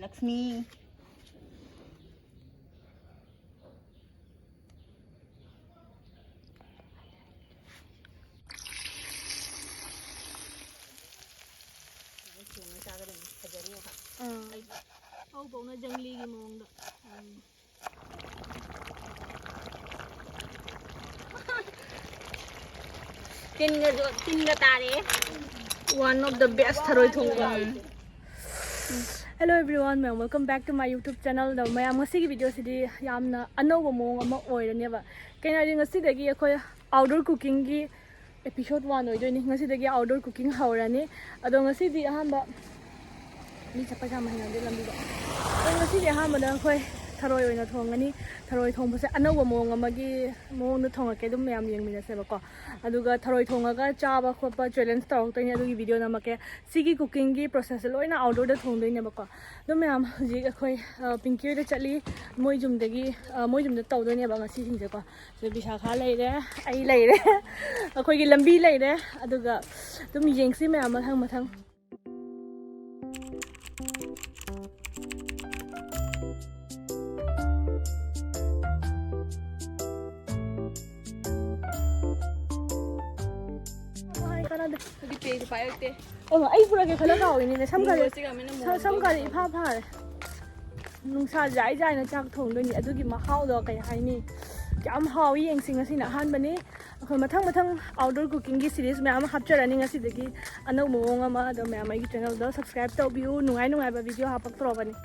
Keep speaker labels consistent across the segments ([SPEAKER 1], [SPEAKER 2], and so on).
[SPEAKER 1] Lakshmi.
[SPEAKER 2] One of the best tharoi thongba. Hello everyone, welcome back to my YouTube channel. The my ngasi video sidi yamna anoba mong ama oirane ba. Kaina ring ngasi dagi akhoi outdoor cooking gi episode 1 oidoni ngasi dagi outdoor cooking haurani. Ado ngasi di ahamba ni chapa jam hina de lambi ba. Ngasi di ahamba da akhoi tharoi oina thongani. Tharoi thongbase anoba mong amagi mong na thongake dum yam yengmina se ba ko. Aduga tharoi thongaga chaba khopa challenge tawtoini adugi video namake sigi cooking gi process loina outdoor da thongdoine ba ko. Dum yam ji akhoi pinky da chali moijum da tawdoine ba ngasi singse ko. So bisakha leire ai leire akhoi gi lambi leire aduga dum yengsi me am mathang Oh, I pura ke khala ka ini ne samkare ipha pha nungsa jai jai na chak thong do ni adugi mahau do kai hai ni jam hawi yeng sing asi na han bani akhoi mathang outdoor cooking gi series me am hapchara ni ngasi degi anau mong ama do me amai gi channel do subscribe to view nungai ba video hapak tro bani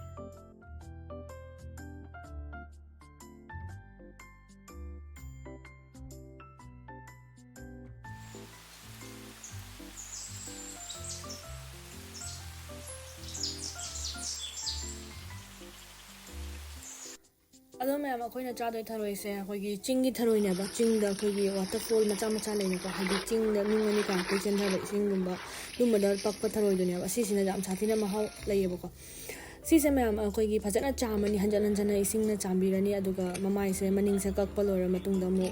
[SPEAKER 2] Ado ma'am अखोइना चादोय थरोय से अखोइगी चिंगी थरोय नेबा चिंग दा अखोइगी waterfall मचा मचा लेने को हादि चिंग दा मिंगनी का कोइ चेन थरोय सिंग गुंबा दुमदा पक्प थरोय दुनिया सिसिना जाम साथिना महाव लयेबो को सिसे मैम अखोइगी फजना चामनी हंजन हंजन इसिंगना चांबिरनी अदुगा ममाइ से मनिंग से कक्प लोरा मतुंग दा मो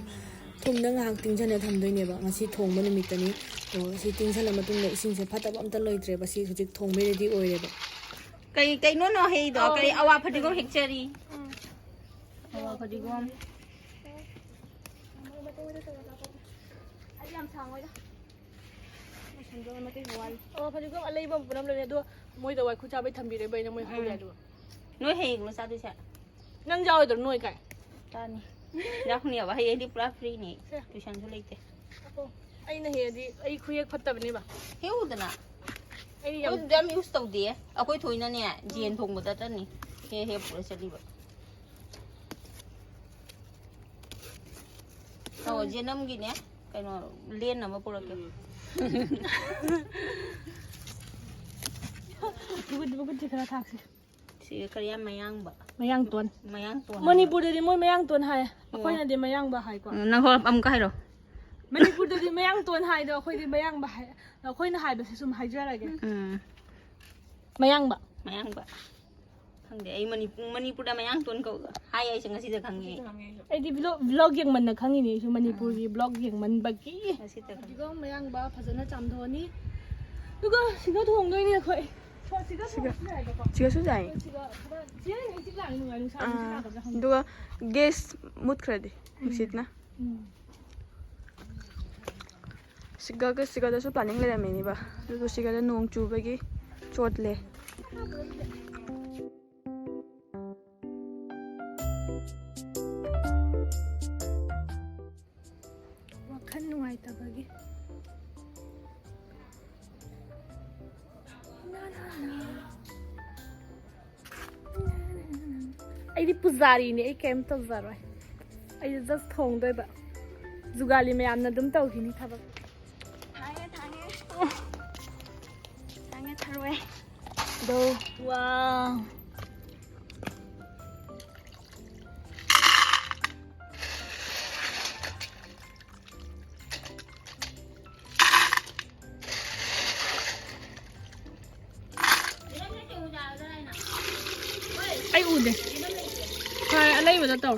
[SPEAKER 2] थुमदा ngahak tingjana thamdoine ba ngasi thongba numitani to si tingjana matung da ising se phata ba amta loitre ba si hujik thongbe ready oire ba
[SPEAKER 1] Kai no hey do kai awa phadigo hectari. Awa phadigo.
[SPEAKER 2] Ai am sangoi da. Sanjo ma te wal. Awa phadigo alai bam punam le do moi da wai khucha bai thambire bai na moi hoi do.
[SPEAKER 1] Noi hey no sa du sa.
[SPEAKER 2] Nang jaw do noi kai.
[SPEAKER 1] Ta ni. Dak ni ba hey di pura free ni. Tuition su leite.
[SPEAKER 2] Ai na he di ai khuyek phattabani ba.
[SPEAKER 1] Heu dana. Ai yam use tau de. Akoi thoina ne jien thongba da ta ni. He pura chali ba. Oh, jenam gi ne. Kai no len na ma pura ke.
[SPEAKER 2] Bugut dikara thaksi.
[SPEAKER 1] Si kariya mayang ba.
[SPEAKER 2] Mayang ton. Manipur di moi mayang ton hai. Akhoi na di mayang ba hai ko.
[SPEAKER 1] Nang hol am ka hai ro.
[SPEAKER 2] Manipur di mayang ton hai do akhoi di mayang ba hai. Akhoi na hai ba sum hai jara ge. Mayang ba.
[SPEAKER 1] Khang de ai Manipur da mayang ton ko hai ai sing asi da khang ni.
[SPEAKER 2] Ai di vlog yang man na khangi ni su Manipur gi vlog yang man ba ki.
[SPEAKER 1] Asi ta khang.
[SPEAKER 2] Digo mayang ba phajana chamdoni. Duga siga thong doi ni akhoi.
[SPEAKER 3] Siga su jai. Duga gas mut kredi. Musit na. Siga da su planning le me ni ba. Duga siga da nong chu ba gi chot le.
[SPEAKER 2] Wakhan nungai ta ba gi. Ai di puzari ni ai kem to zaroi. Ai just thong doi ba. Zugali me amna dum tau hi ni thaba.
[SPEAKER 1] Tange tharwe.
[SPEAKER 2] Do wow. Ai ude. Kai alai ba da tau.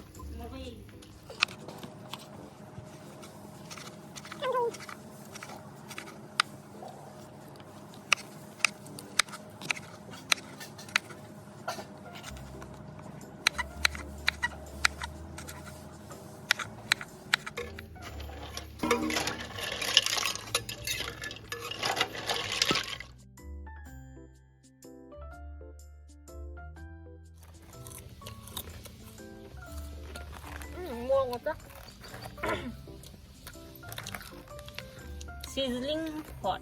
[SPEAKER 2] Apa?
[SPEAKER 1] Sizzling hot.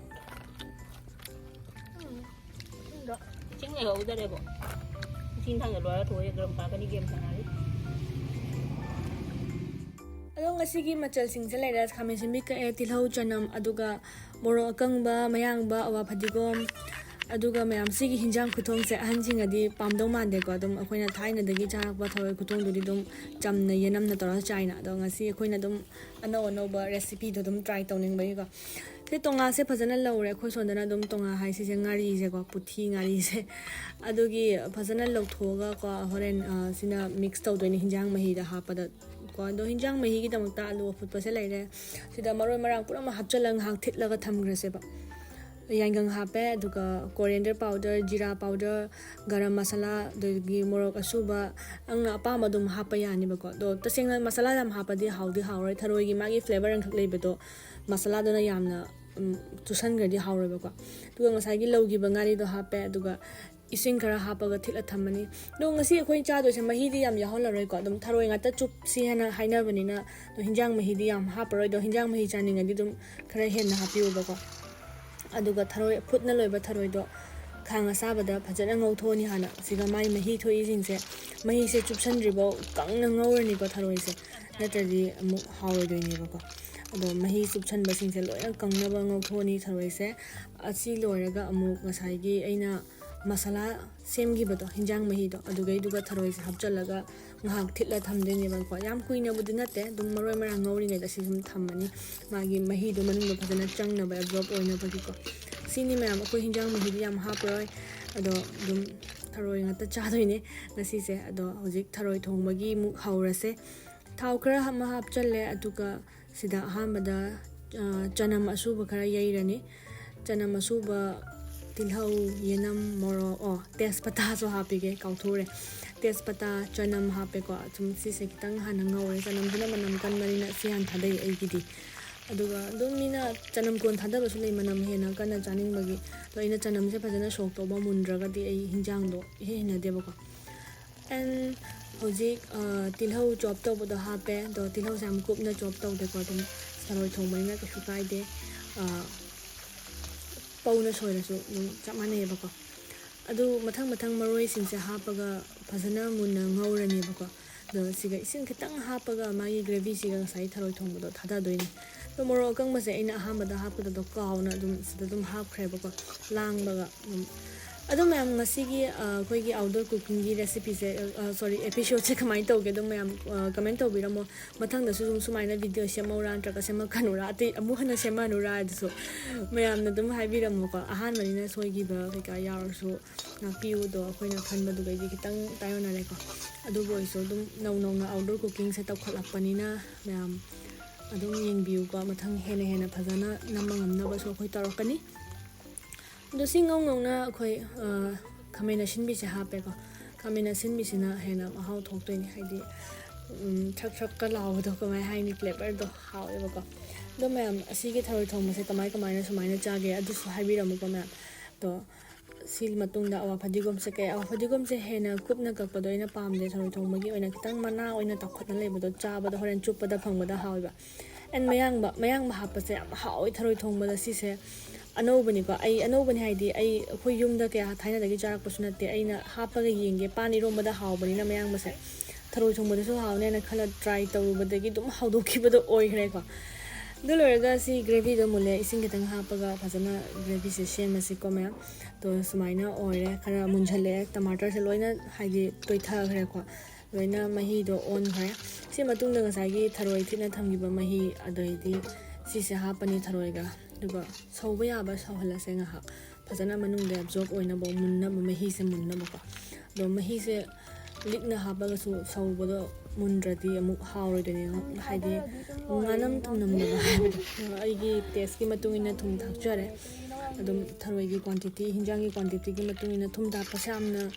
[SPEAKER 2] Enggak.
[SPEAKER 1] Ching này udah deh, Bo. Ching thang rồi thôi, garam pa ka ni game sanari.
[SPEAKER 2] Ado ngasigi machalsingse leira khamin simbi ka tilhau chanam aduga moro akangba mayangba awa phadigom aduga mayam sigi hinjang khuthong se ahanjing adi pamdong mande ko dum akoina thaina dagi charak ba thawai khuthong dudi dum chamna yenam na tora chaina do ngasi akoina dum ano ba recipe do dum try tawning bai ko se tonga se phajana lawre khoi sondana dum tonga hai se ngari se ko puthi ngari se adugi phajana lawthoga ko horen sina mix tawdoini hinjang mahi da hapada do hinjang mahi gi damta alu futpa se leire sida maroi marang pura ma hapchalang hang thitlaga thamgre se ba yangang hape duga coriander powder jeera powder garam masala dogi morok asuba angna apa madum hapa yani ba ko do tasengna masala dam hapa di hauroi tharoi gi magi flavor ang khaklei be do masala do na yamna tusan gadi hauroi ba ko duga ngasai gi logi bangari do hape duga ising kara hapaga thila thamani do ngasi khoi cha do se mahi di yam yahol roi ko dum tharoi ngata chup si hana haina banina do hinjang mahi di yam haparoi do hinjang mahi chani ngadi dum khara hen na hapiu ba ko aduga tharoi phutna loiba tharoi do khanga sabada phajana ngauthoni hana siga mai mahi thoi sing se mahi se chupsan ribo kangna ngawrni ko tharoi se natadi amu hawoi do ni ba ko ado mahi chupsan ba sing se loina kangna ba ngauthoni tharoi se asi loiraga amu ngasai gi aina masala semgi bado hinjang mahi do adugai duga tharoi se hapchalaga ngahak thitla thamdeni ba ko yam kuina budi nate dum maroi marang ngawri ngai da sisum thammani magi mahi do manung phajana changna ba absorb oina ba ko sini mayam ko hinjang mahi yam haproi ado dum tharoi ngata chadoine ngasi se ado hojik tharoi thongmagi mu haurase thau khara hama hapchalle aduga sida hamada chanam asuba khara yairani chanam asuba tilhau yenam moro tespata so hapige kauthore tespata chanam hape ko chum si se kitang hana ngawre chanam dina manam kan marina si han thadai ai gidi aduga dum mina chanam kon thada basu lei manam hena kana chaning bagi to ina chanam se phajana sok to ba mundraga di ai hinjang do hena deba ko and hojik tilhau chop to bodo hape do tilhau sam kup na chop to de ko dum saroi thongmai na ka sukai de pauna soirasu chamane ba ko adu mathang maroi singse hapaga phajana munna ngaurani ba ko do siga isin khitang hapaga magi gravy siga sai tharoi thongbodo thada doini to moro kang mase ina ahamada hapada do kauna dum sida dum hap khre ba ko lang baga adu mayam ngasigi koi gi outdoor cooking gi recipe se sorry episode se kamai to ge do mayam comment to biramo mathang da su sumaina video se maura antra se ma kanura ati amu hana se manura so mayam na dum hai biramo ko ahan marina soi gi ba ka yar so na piu do koi na khan ba du gi kitang tayona re ko adu boy so dum nau na outdoor cooking se taw khalak panina mayam adum yeng biu ko mathang hena phajana namangam na ba so koi tarokani do singong na khoi khamena sinbi se hape ko khamena sinbi sina hena how thok to ni haidi thak ka law do ko mai hai ni flavor do how e ko do ma'am asigi tharoi thong se kamai na sumaina chage adu su habi ram ko ma'am to sil matung da awa phadigom se ke awa phadigom se hena kupna ka pa do ina pam de tharoi thong magi oina kitang mana oina takhot na lebo do chaba do horen chupa da phangba da hawba and mayang ba hapa se hawi tharoi thong ba da si se anobani ko ai anobani haidi ai khoi yum da kya thaina dagi jarak pasuna te aina hapa ga yenge pani rom da hawbani na mayang ba se tharoi thong ba da so hawne na khala try taw ba dagi dum hawdo ki ba do oi khre ko dulorga si gravy do mule ising kitang hapa ga phajana gravy se shema si ko ma'am to sumaina oire khara munjhale tomato se loina haidi toitha khre ko loina mahi do on khre si matung da ngasai gi tharoi thina thamgi ba mahi adoidi si se hapani tharoi ga duga sauba ya ba sawhala se nga ha phajana manung de absorb oina bo munna ba mahi se munna ba ko do mahi se likna ha ba su sauba do mundradi amu hawroi de ne haidi nganam thumnam ba ai gi taste ki matung ina thum thak chare adum tharoi gi quantity hinjang gi quantity gi matung ina thum da pasamna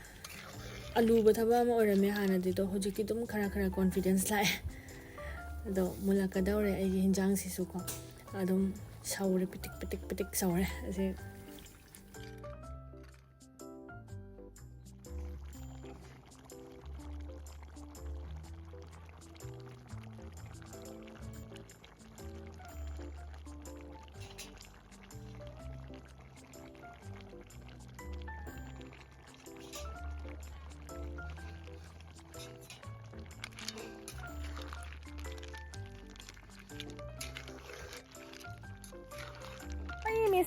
[SPEAKER 2] alu ba thaba ma orame hana de do hojiki dum khara confidence lai do mulaka daure ai gi hinjang si su ko adum saure pitik saure ase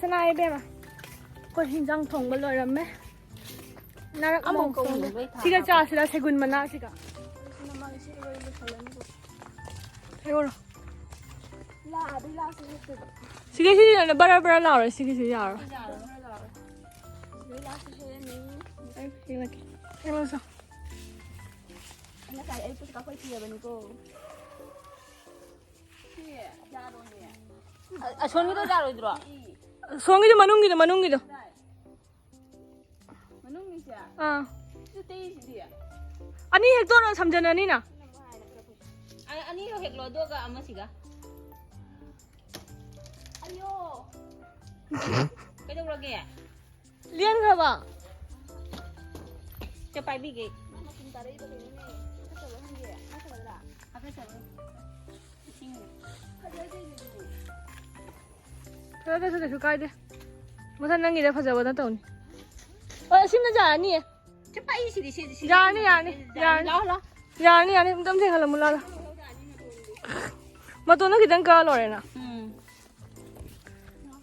[SPEAKER 2] สนายเบ้มาก็หินจังทงบลอยรำไหมน่ารักมองตรงสิกาจ้าสิละเซกุนมันน่าสิกาเฮ้ยสิกาสิเนี่ยบาราบาราลาวเลยสิกาสิยาวไอ้พี่มากี่ไอ้มาสัก
[SPEAKER 1] 손기도 잘 오더라.
[SPEAKER 2] 송이도 만웅기도 아 아니 핵도는 삼전 아니나
[SPEAKER 1] 아니 이거 핵로도가 아마시가. 아니요. 그저 그러게.
[SPEAKER 2] 리안 가봐
[SPEAKER 1] 저 빨비게.
[SPEAKER 2] 그래서 계속 가야 돼 무슨 낭이래 파자보다 돈 심는 자 아니
[SPEAKER 1] 저 빨리 시리.
[SPEAKER 2] 야니 땀새 갈라 몰라 마또는 그냥 가 로레나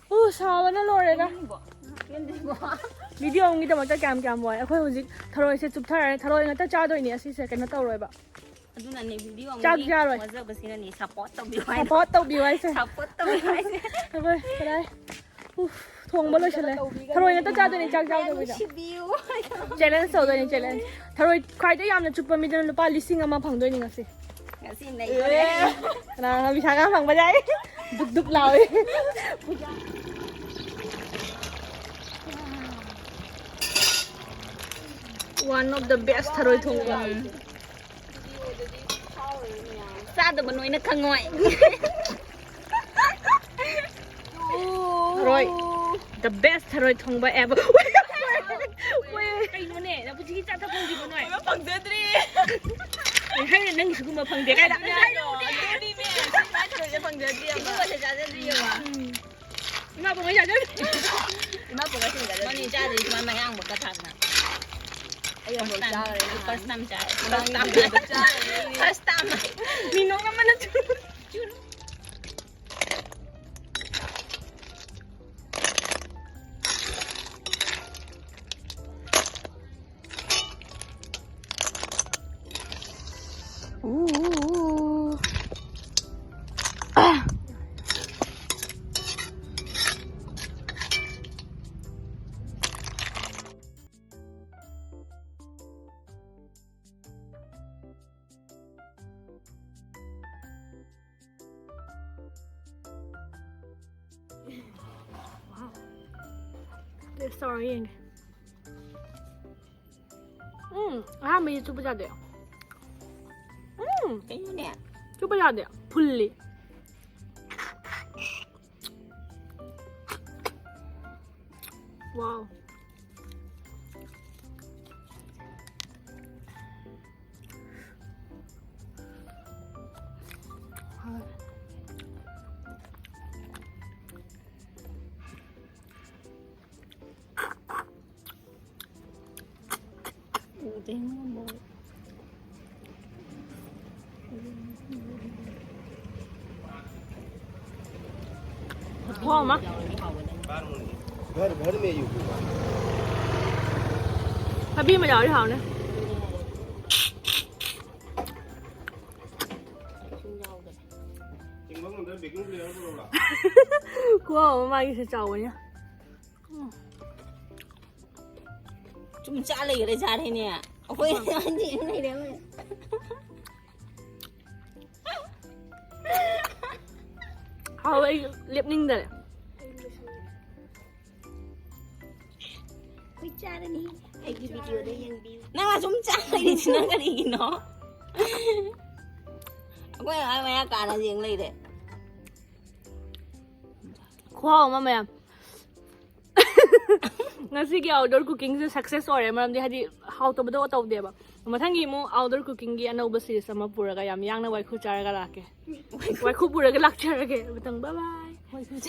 [SPEAKER 2] 오 사와나 로레나 비디오 옹기도 맞다 깜깜 뭐야 아까 우지 타로이 세 줍타라 타로이가 딱 짜도 있니 시세 그냥 떠로이 봐
[SPEAKER 1] 아두나니 비디오 옹기
[SPEAKER 2] 짝자로이
[SPEAKER 1] 맞아 버시나니 사포트 비와이
[SPEAKER 2] 사포트 비와이
[SPEAKER 1] 사포트 비와이
[SPEAKER 2] 그래 thùng bao lâu rồi thôi người ta cho tôi này chắc bây giờ challenge sau rồi này challenge thôi khai tới yam là chụp mình được ba listing mà phẳng đôi này ngasi
[SPEAKER 1] ngasi này
[SPEAKER 2] là bị thằng ăn phẳng bao đấy đục lào one of the best THAROI THONGBA
[SPEAKER 1] xa từ bên ngoài nó khăng ngoại
[SPEAKER 2] THAROI the best THAROI THONGBA ever cái nó nè nó chỉ chắc thằng không gì bên ngoài nó phẳng thế đi hay là nâng cái mà phẳng thế cái đó đi mẹ mai THAROI sẽ phẳng thế đi mà có thể trả thế đi mà mà bố mới trả thế
[SPEAKER 1] mà bố mới trả thế mà đi trả thì mà mày ăn một cái thằng nào first time trả first time
[SPEAKER 2] mình nói mà nó sorry 한번 유튜브 잘 돼요
[SPEAKER 1] cái
[SPEAKER 2] 유튜브 잘 돼요 분리 와우 Hoa mà
[SPEAKER 4] घर में
[SPEAKER 2] Happy mà giỏi đi học nè Wow, mai sẽ chào nhá
[SPEAKER 1] chúng trả lời cái ra đây nè ôi anh chị này đấy
[SPEAKER 2] Thôi liệp ninh rồi
[SPEAKER 1] ôi cha đây nè cái video đấyยังดีน่าchúng trả lời thì nó cái gì nó quay lại mày cả là riêng lấy đấy
[SPEAKER 2] Wow mà mẹ ngasi ki outdoor cooking se success ore maram de hadi how to bado taw de ba mathangi mo outdoor cooking gi anau ba series ama pura ga yam yang na wai khu char ga la ke wai khu pura ga lak char ga batang bye bye